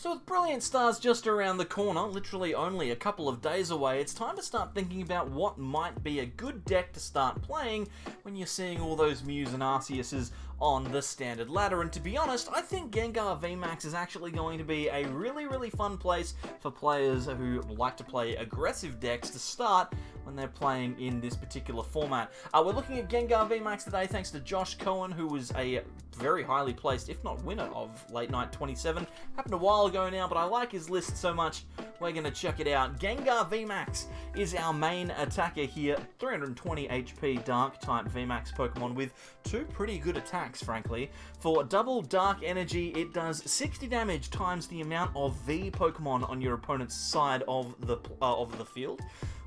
So with Brilliant Stars just around the corner, literally only a couple of days away, it's time to start thinking about what might be a good deck to start playing when you're seeing all those Mews and Arceuses on the standard ladder. And to be honest, I think Gengar VMAX is actually going to be a really fun place for players who like to play aggressive decks to start when they're playing in this particular format. We're looking at Gengar VMAX today thanks to Josh Cohen, who was a very highly placed, if not winner, of Late Night 27. Happened a while ago now, but I like his list so much, we're going to check it out. Gengar VMAX is our main attacker here, 320 HP Dark type VMAX Pokemon with two pretty good attacks, frankly. For double Dark Energy, it does 60 damage times the amount of V Pokemon on your opponent's side of the field.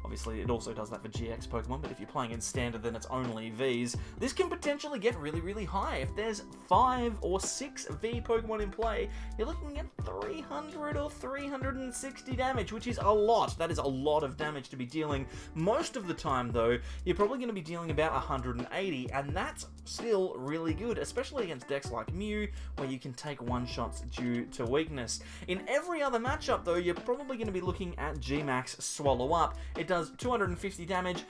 Obviously, it also does that for GX Pokemon, but if you're playing in Standard, then it's only Vs. This can potentially get really high. If there's 5 or 6 V Pokemon in play, you're looking at 300 or 360 damage, which is a lot. That is a lot of damage to be dealing. Most of the time, though, you're probably going to be dealing about 180, and that's still really good, especially against decks like Mew, where you can take one-shots due to weakness. In every other matchup, though, you're probably going to be looking at G-Max Swallow Up. It does 250 damage,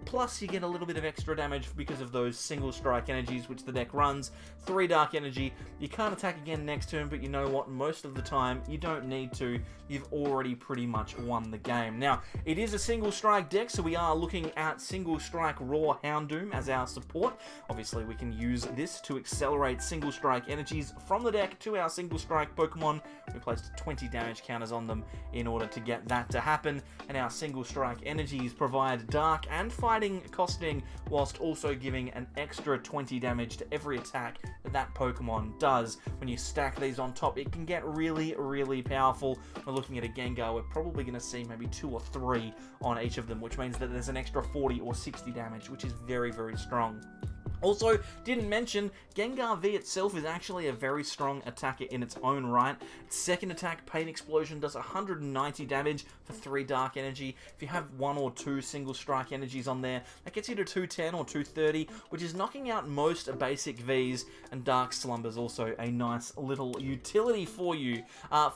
plus you get a little bit of extra damage because of those single strike energies which the deck runs. 3 Dark Energy, you can't attack again next turn, but you know what, most of the time you don't need to. You've already pretty much won the game. Now, it is a single strike deck, so we are looking at single strike raw Houndoom as our support. Obviously we can use this to accelerate single strike energies from the deck to our single strike Pokemon. We placed 20 damage counters on them in order to get that to happen, and our single strike energies provide dark and fighting costing, whilst also giving an extra 20 damage to every attack that Pokemon does. When you stack these on top, it can get really powerful. We're looking at a Gengar, we're probably going to see maybe 2 or 3 on each of them, which means that there's an extra 40 or 60 damage, which is very strong. Also, didn't mention, Gengar V itself is actually a very strong attacker in its own right. Its second attack, Pain Explosion, does 190 damage for 3 Dark Energy. If you have 1 or 2 single strike energies on there, that gets you to 210 or 230, which is knocking out most basic Vs, and Dark Slumber's also a nice little utility for you.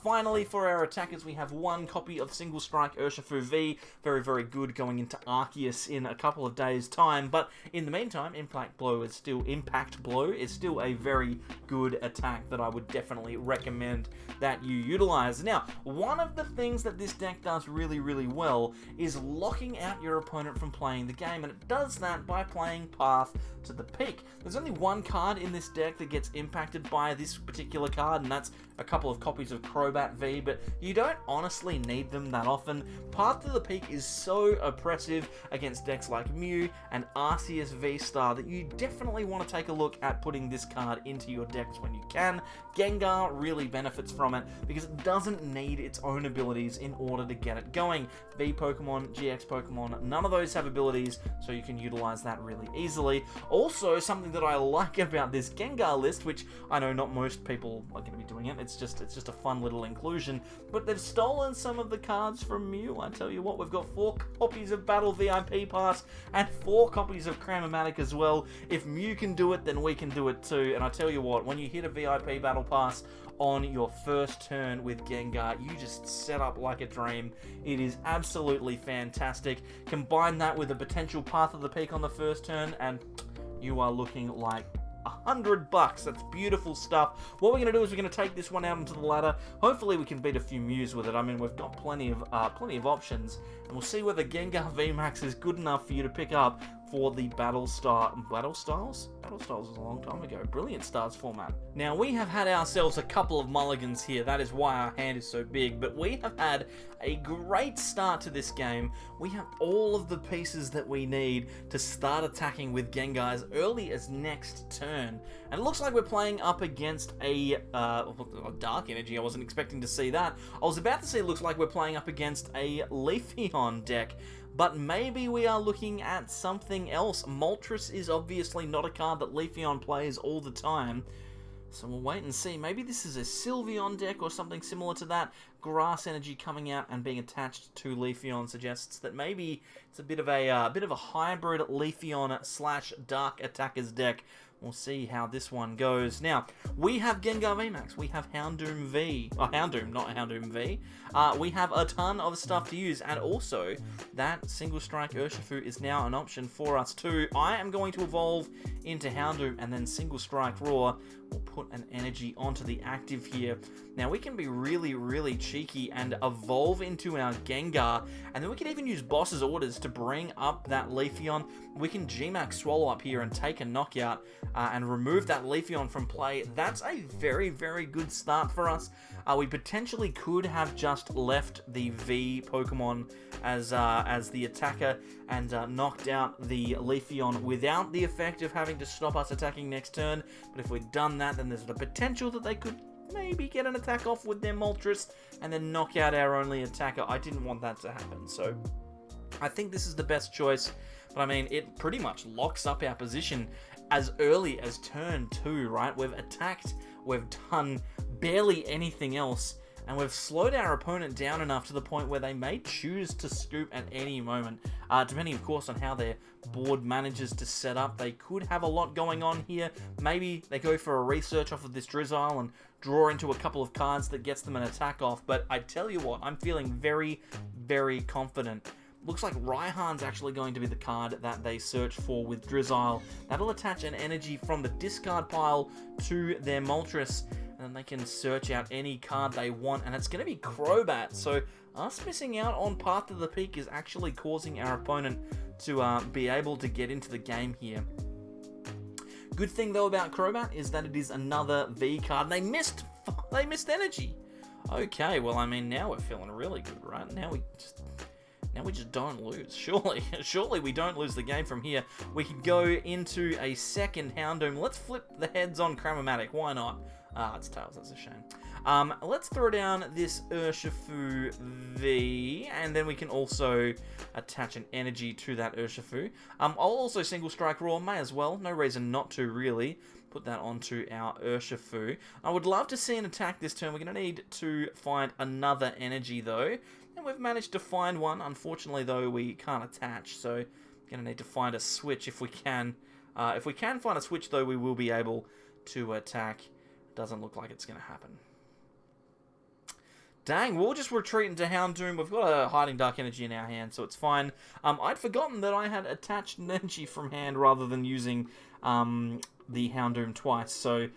Finally, for our attackers, we have 1 copy of single strike Urshifu V, very good going into Arceus in a couple of days' time, but in the meantime, Impact Blow is still a very good attack that I would definitely recommend that you utilize. Now, one of the things that this deck does really well is locking out your opponent from playing the game, and it does that by playing Path to the Peak. There's only 1 card in this deck that gets impacted by this particular card, and that's a couple of copies of Crobat V, but you don't honestly need them that often. Path to the Peak is so oppressive against decks like Mew and Arceus V-Star that you definitely want to take a look at putting this card into your decks when you can. Gengar really benefits from it because it doesn't need its own abilities in order to get it going. V Pokemon, GX Pokemon, none of those have abilities, so you can utilize that really easily. Also, something that I like about this Gengar list, which I know not most people are going to be doing it, it's just a fun little inclusion, but they've stolen some of the cards from Mew. I tell you what, we've got 4 copies of Battle VIP Pass and 4 copies of Cram-O-Matic as well. If Mew can do it, then we can do it too, and I tell you what, when you hit a VIP Battle Pass on your first turn with Gengar, you just set up like a dream. It is absolutely fantastic. Combine that with a potential Path of the Peak on the first turn, and you are looking like $100. That's beautiful stuff. What we're going to do is we're going to take this one out into the ladder. Hopefully we can beat a few Mews with it. I mean, we've got plenty of options, and we'll see whether Gengar VMAX is good enough for you to pick up for the Battle Styles? Battle Styles was a long time ago. Brilliant Stars format. Now, we have had ourselves a couple of mulligans here. That is why our hand is so big, but we have had a great start to this game. We have all of the pieces that we need to start attacking with Gengar as early as next turn. And it looks like we're playing up against a Dark Energy. I wasn't expecting to see that. I was about to say it looks like we're playing up against a Leafeon deck, but maybe we are looking at something else. Moltres is obviously not a card that Leafeon plays all the time, so we'll wait and see. Maybe this is a Sylveon deck or something similar to that. Grass Energy coming out and being attached to Leafeon suggests that maybe it's a bit of a hybrid Leafeon / Dark Attackers deck. we'll see how this one goes. Now, we have Gengar VMAX. We have Houndoom V. Oh, Houndoom, not Houndoom V. We have a ton of stuff to use, and also that single strike Urshifu is now an option for us too. I am going to evolve into Houndoom and then single strike Raw. We'll put an energy onto the active here. Now we can be really, really cheeky and evolve into our Gengar, and then we can even use Boss's Orders to bring up that Leafeon. We can G-Max Swallow up here and take a knockout and remove that Leafeon from play. That's a very, very good start for us. We potentially could have just left the V Pokemon as the attacker and knocked out the Leafeon without the effect of having to stop us attacking next turn. But if we'd done that, then there's the potential that they could maybe get an attack off with their Moltres and then knock out our only attacker. I didn't want that to happen, so I think this is the best choice. But I mean, it pretty much locks up our position as early as turn 2, right? We've attacked, we've done barely anything else, and we've slowed our opponent down enough to the point where they may choose to scoop at any moment. Depending, of course, on how their board manages to set up, they could have a lot going on here. Maybe they go for a research off of this Drizzile and draw into a couple of cards that gets them an attack off. But I tell you what, I'm feeling very, very confident. Looks like Raihan's actually going to be the card that they search for with Drizzile. That'll attach an energy from the discard pile to their Moltres, and they can search out any card they want, and it's going to be Crobat. So us missing out on Path to the Peak is actually causing our opponent to be able to get into the game here. Good thing though about Crobat is that it is another V card. They missed energy. Okay, well, I mean, now we're feeling really good, right? Now we just don't lose. Surely we don't lose the game from here. We can go into a second Houndoom. Let's flip the heads on Cramomatic. Why not? It's Tails, that's a shame. Let's throw down this Urshifu V, and then we can also attach an energy to that Urshifu. I'll also single strike Raw, may as well. No reason not to, really. Put that onto our Urshifu. I would love to see an attack this turn. We're going to need to find another energy, though. And we've managed to find one. Unfortunately, though, we can't attach, so we're going to need to find a switch if we can. If we can find a switch, though, we will be able to attack. Doesn't look like it's going to happen. Dang, we'll just retreat into Houndoom. We've got a Hiding Dark Energy in our hand, so it's fine. I'd forgotten that I had attached an energy from hand rather than using the Houndoom twice, so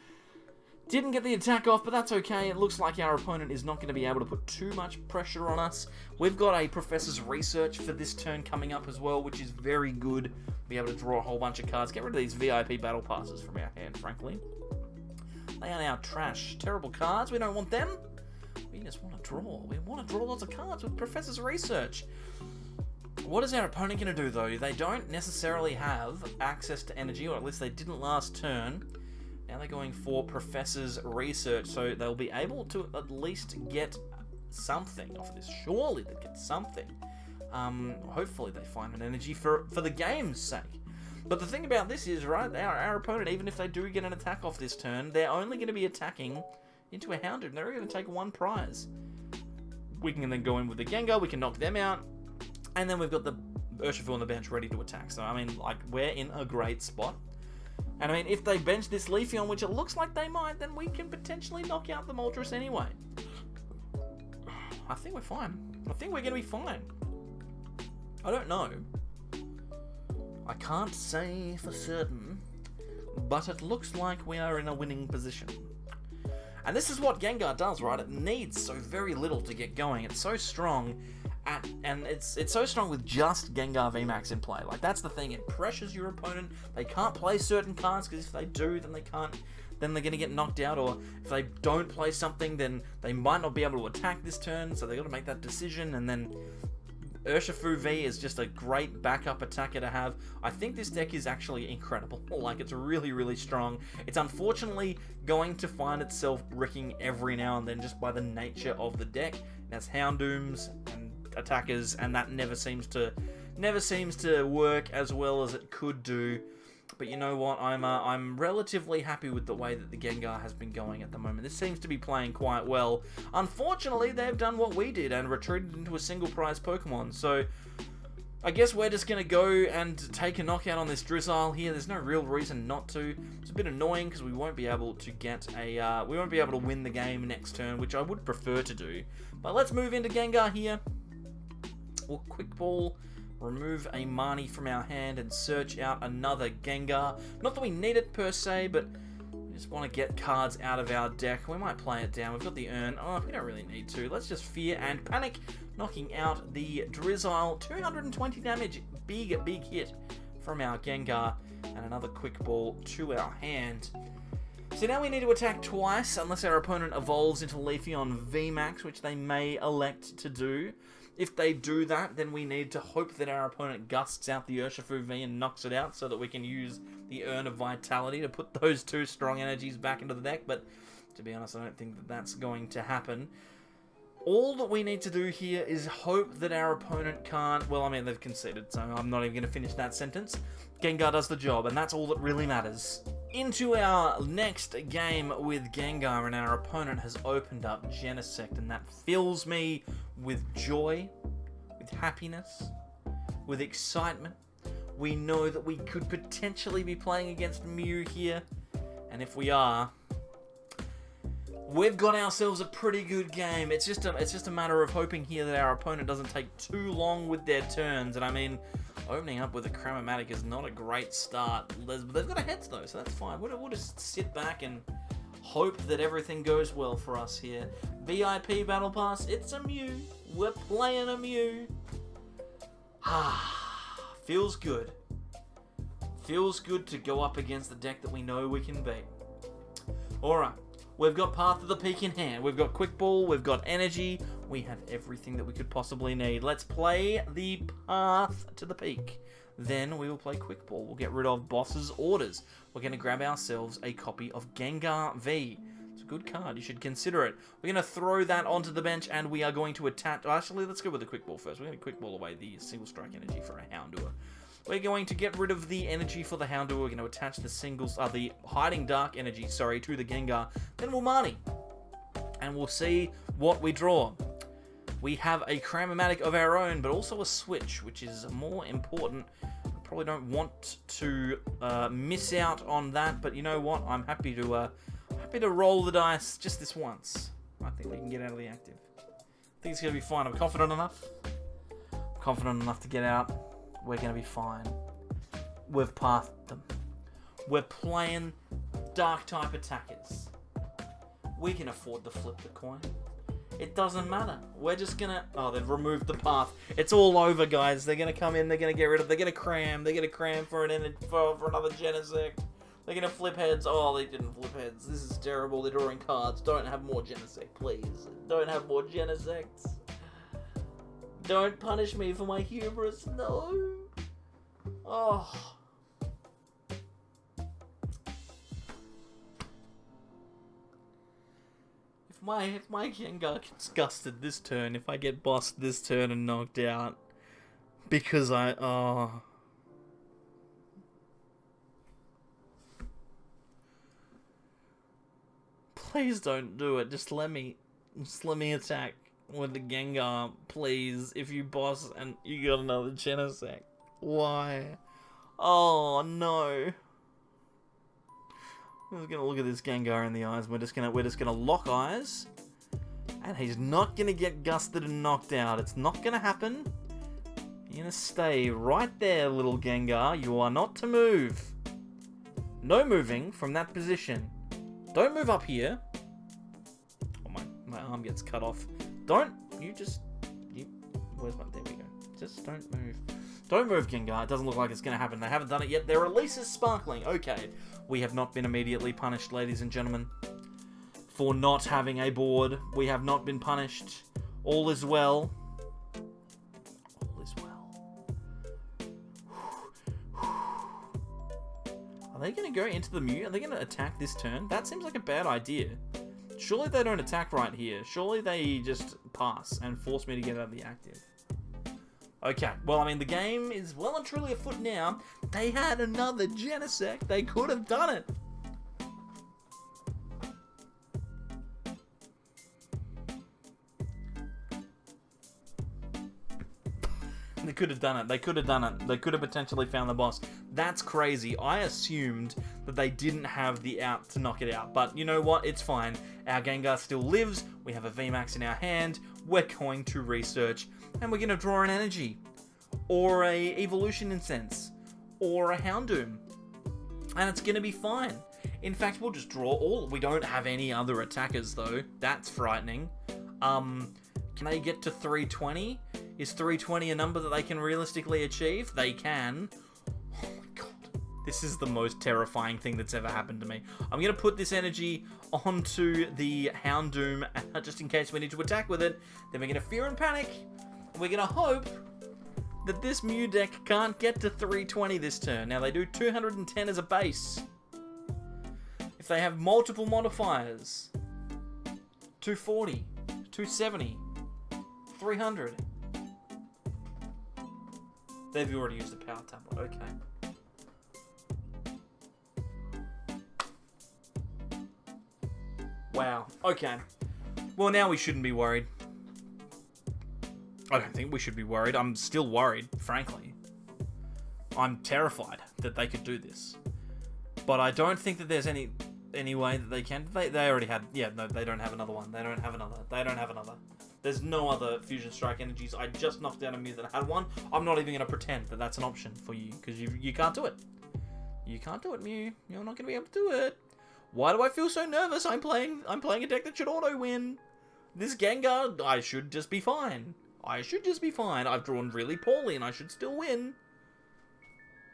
didn't get the attack off, but that's okay. It looks like our opponent is not going to be able to put too much pressure on us. We've got a Professor's Research for this turn coming up as well, which is very good. Be able to draw a whole bunch of cards. Get rid of these VIP Battle Passes from our hand, frankly. They are now trash. Terrible cards. We don't want them. We just want to draw. We want to draw lots of cards with Professor's Research. What is our opponent going to do, though? They don't necessarily have access to energy, or at least they didn't last turn. Now they're going for Professor's Research, so they'll be able to at least get something off of this. Surely they get something. Hopefully they find an energy for the game's sake. But the thing about this is, right, our opponent, even if they do get an attack off this turn, they're only going to be attacking into a Houndoom. They're going to take one prize. We can then go in with the Gengar, we can knock them out, and then we've got the Urshifu on the bench ready to attack. So, I mean, like, we're in a great spot. And I mean, if they bench this Leafeon, which it looks like they might, then we can potentially knock out the Moltres anyway. I think we're fine. I think we're going to be fine. I don't know. I can't say for certain, but it looks like we are in a winning position. And this is what Gengar does, right? It needs so very little to get going. It's so strong, and it's so strong with just Gengar VMAX in play. Like, that's the thing. It pressures your opponent. They can't play certain cards, because if they do, then they can't. Then they're going to get knocked out, or if they don't play something, then they might not be able to attack this turn, so they've got to make that decision, and then Urshifu V is just a great backup attacker to have. I think this deck is actually incredible. Like, it's really, really strong. It's unfortunately going to find itself bricking every now and then just by the nature of the deck. It has Houndooms and attackers, and that never seems to work as well as it could do. But you know what? I'm relatively happy with the way that the Gengar has been going at the moment. This seems to be playing quite well. Unfortunately, they've done what we did and retreated into a single prize Pokemon. So I guess we're just going to go and take a knockout on this Drizzile here. There's no real reason not to. It's a bit annoying because we won't be able to get a... we won't be able to win the game next turn, which I would prefer to do. But let's move into Gengar here. We'll Quick Ball, remove a Marnie from our hand, and search out another Gengar. Not that we need it per se, but we just want to get cards out of our deck. We might play it down. We've got the Urn. Oh, we don't really need to. Let's just Fear and Panic, knocking out the Drizzile. 220 damage. Big hit from our Gengar. And another Quick Ball to our hand. So now we need to attack twice, unless our opponent evolves into Leafeon VMAX, which they may elect to do. If they do that, then we need to hope that our opponent gusts out the Urshifu V and knocks it out so that we can use the Urn of Vitality to put those two strong energies back into the deck. But to be honest, I don't think that that's going to happen. All that we need to do here is hope that our opponent can't... Well, I mean, they've conceded, so I'm not even going to finish that sentence. Gengar does the job, and that's all that really matters. Into our next game with Gengar, and our opponent has opened up Genesect, and that fills me with joy, with happiness, with excitement. We know that we could potentially be playing against Mew here, and if we are, we've got ourselves a pretty good game. It's just a matter of hoping here that our opponent doesn't take too long with their turns, and I mean, opening up with a Cramomatic is not a great start. They've got a heads though, so that's fine. We'll just sit back and hope that everything goes well for us here. VIP Battle Pass, it's a Mew. We're playing a Mew. Feels good. Feels good to go up against the deck that we know we can beat. Alright, we've got Path of the Peak in hand. We've got Quick Ball, we've got Energy. We have everything that we could possibly need. Let's play the Path to the Peak. Then we will play Quick Ball. We'll get rid of Boss's Orders. We're going to grab ourselves a copy of Gengar V. It's a good card. You should consider it. We're going to throw that onto the bench, and we are going to attach... Actually, let's go with the Quick Ball first. We're going to Quick Ball away the Single Strike Energy for a Houndour. We're going to get rid of the energy for the Houndour. We're going to attach the Hiding Dark Energy, to the Gengar. Then we'll Marnie. And we'll see what we draw. We have a Cramomatic of our own, but also a Switch, which is more important. I probably don't want to miss out on that, but you know what? I'm happy to roll the dice just this once. I think we can get out of the active. I think it's going to be fine. I'm confident enough. Confident enough to get out. We're going to be fine. We've pathed them. We're playing Dark-type attackers. We can afford to flip the coin. It doesn't matter. We're just gonna... Oh, they've removed the path. It's all over, guys. They're gonna come in. They're gonna get rid of... They're gonna cram. They're gonna cram for another Genesect. They're gonna flip heads. Oh, they didn't flip heads. This is terrible. They're drawing cards. Don't have more Genesect, please. Don't have more Genesects. Don't punish me for my hubris. No. Oh. If my Gengar gets gusted this turn, if I get bossed this turn and knocked out, because please don't do it. Just let me attack with the Gengar, please. If you boss and you got another Genesect, why? Oh no. I'm just gonna look at this Gengar in the eyes. We're just gonna lock eyes, and he's not gonna get gusted and knocked out. It's not gonna happen. You're gonna stay right there, little Gengar. You are not to move. No moving from that position. Don't move up here. Oh, my arm gets cut off. Don't you just where's my... There we go. Just don't move. Don't move, Gengar. It doesn't look like it's gonna happen. They haven't done it yet. Their release is sparkling. Okay. We have not been immediately punished, ladies and gentlemen, for not having a board. We have not been punished. All is well. All is well. Are they going to go into the Mew? Are they going to attack this turn? That seems like a bad idea. Surely they don't attack right here. Surely they just pass and force me to get out of the active. Okay, well, I mean, the game is well and truly afoot now. They had another Genesect. They could have done it. They could have done it. They could have done it. They could have potentially found the boss. That's crazy. I assumed that they didn't have the out to knock it out. But you know what? It's fine. Our Gengar still lives. We have a VMAX in our hand. We're going to research. And we're going to draw an energy. Or a Evolution Incense. Or a Houndoom. And it's going to be fine. In fact, we'll just draw all. We don't have any other attackers, though. That's frightening. Can they get to 320? Is 320 a number that they can realistically achieve? They can. Oh my god. This is the most terrifying thing that's ever happened to me. I'm going to put this energy onto the Houndoom just in case we need to attack with it. Then we're going to fear and panic. We're going to hope that this Mew deck can't get to 320 this turn. Now, they do 210 as a base. If they have multiple modifiers, 240, 270, 300. They've already used the power tablet, okay. Wow, okay. Well, now we shouldn't be worried. I don't think we should be worried. I'm still worried, frankly. I'm terrified that they could do this. But I don't think that there's any way that they can. They already had... Yeah, no, they don't have another one. They don't have another. They don't have another. There's no other Fusion Strike energies. I just knocked down a Mew that had one. I'm not even going to pretend that that's an option for you, because you can't do it. You can't do it, Mew. You're not going to be able to do it. Why do I feel so nervous? I'm playing a deck that should auto-win. This Gengar, I should just be fine. I should just be fine. I've drawn really poorly and I should still win.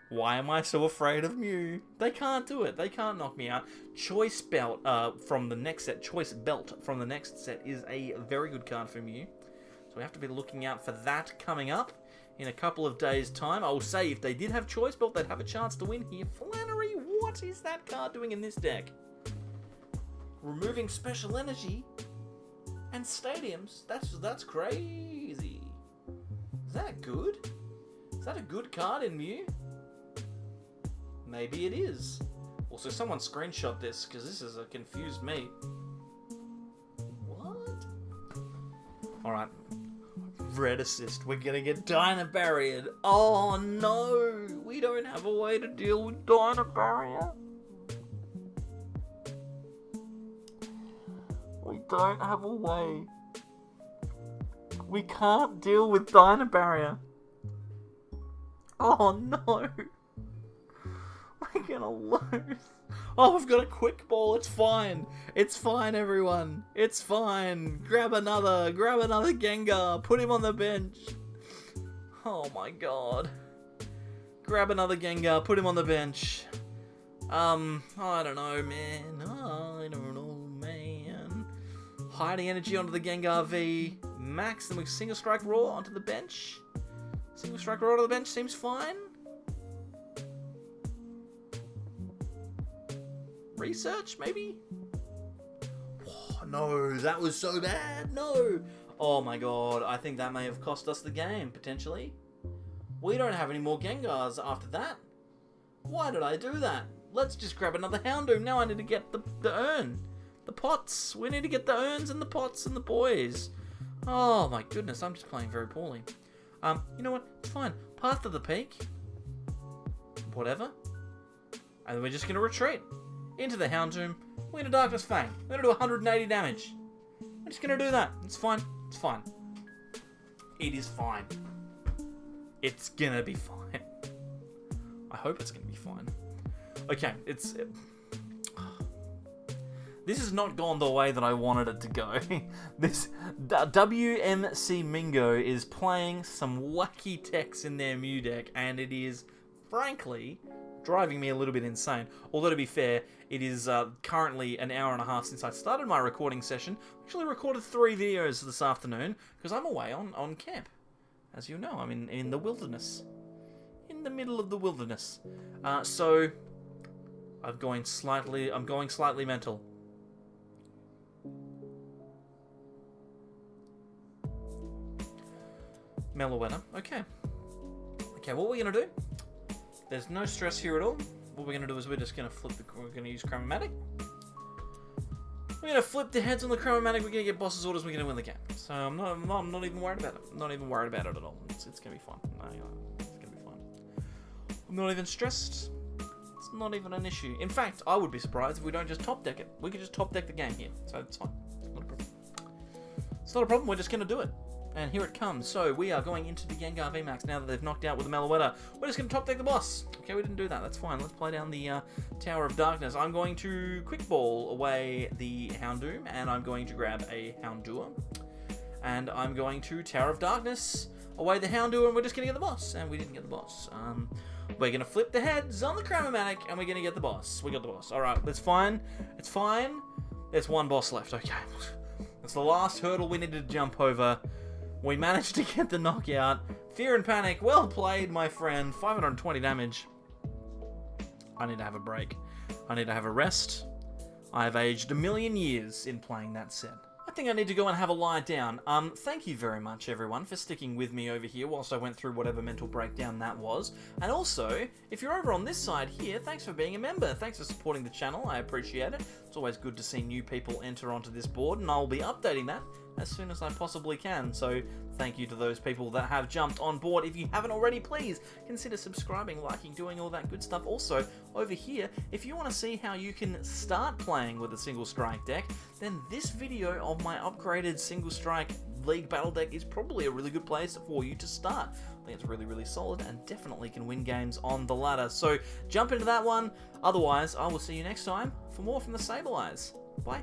Why am I so afraid of Mew? They can't do it. They can't knock me out. Choice Belt from the next set. Choice Belt from the next set is a very good card for Mew. So we have to be looking out for that coming up in a couple of days' time. I will say if they did have Choice Belt, they'd have a chance to win here. Flannery, what is that card doing in this deck? Removing special energy and stadiums. That's crazy. Is that good? Is that a good card in Mew? Maybe it is. Also, someone screenshot this, because this has confused me. What? Alright. Red assist. We're gonna get Dyna Barriered. Oh no! We don't have a way to deal with Dyna Barrier. We don't have a way. We can't deal with Dyna Barrier. Oh no! We're gonna lose. Oh, we've got a quick ball. It's fine. It's fine, everyone. It's fine. Grab another Gengar. Put him on the bench. Oh my god. Grab another Gengar. Put him on the bench. I don't know, man. I don't know, man. Hiding energy onto the Gengar VMAX. Then we single strike raw onto the bench. Single strike raw onto the bench seems fine. Research, maybe? Oh, no, that was so bad. No. Oh my god, I think that may have cost us the game, potentially. We don't have any more Gengars after that. Why did I do that? Let's just grab another Houndoom. Now I need to get the urn. The pots. We need to get the urns and the pots and the boys. Oh my goodness, I'm just playing very poorly. You know what? It's fine. Path to the Peak. Whatever. And we're just going to retreat. Into the Houndoom. We're going to Darkness Fang. We're going to do 180 damage. We're just going to do that. It's fine. It's fine. It is fine. It's going to be fine. I hope it's going to be fine. Okay, this has not gone the way that I wanted it to go. This WMC Mingo is playing some wacky techs in their Mew deck, and it is, frankly, driving me a little bit insane. Although, to be fair, it is currently an hour and a half since I started my recording session. I actually recorded 3 videos this afternoon, because I'm away on camp. As you know, I'm in the wilderness. In the middle of the wilderness. So, I'm going slightly mental. Meloetta. Okay. Okay, what we're going to do... There's no stress here at all. What we're going to do is we're just going to we're going to use Chromatic. We're going to flip the heads on the Chromatic, we're going to get boss's orders, we're going to win the game. So I'm not even worried about it. I'm not even worried about it at all. It's going to be fun. No, it's going to be fun. I'm not even stressed. It's not even an issue. In fact, I would be surprised if we don't just top deck it. We could just top deck the game here. So it's fine. It's not a problem. It's not a problem, we're just going to do it. And here it comes. So we are going into the Gengar VMAX now that they've knocked out with the Meloetta. We're just going to top deck the boss. Okay, we didn't do that. That's fine. Let's play down the Tower of Darkness. I'm going to quick ball away the Houndoom, and I'm going to grab a Houndour. And I'm going to Tower of Darkness away the Houndour, and we're just going to get the boss. And we didn't get the boss. We're going to flip the heads on the Chromatic, and we're going to get the boss. We got the boss. Alright, that's fine. It's fine. There's one boss left. Okay. That's the last hurdle we needed to jump over. We managed to get the knockout. Fear and Panic, well played, my friend. 520 damage. I need to have a break. I need to have a rest. I have aged a million years in playing that set. I think I need to go and have a lie down. Thank you very much, everyone, for sticking with me over here whilst I went through whatever mental breakdown that was. And also, if you're over on this side here, thanks for being a member. Thanks for supporting the channel. I appreciate it. It's always good to see new people enter onto this board, and I'll be updating that as soon as I possibly can. So thank you to those people that have jumped on board. If you haven't already, please consider subscribing, liking, doing all that good stuff. Also, over here, if you want to see how you can start playing with a single strike deck, then this video of my upgraded single strike league battle deck is probably a really good place for you to start. I think it's really, really solid and definitely can win games on the ladder. So jump into that one. Otherwise, I will see you next time for more from the Sableyes. Bye.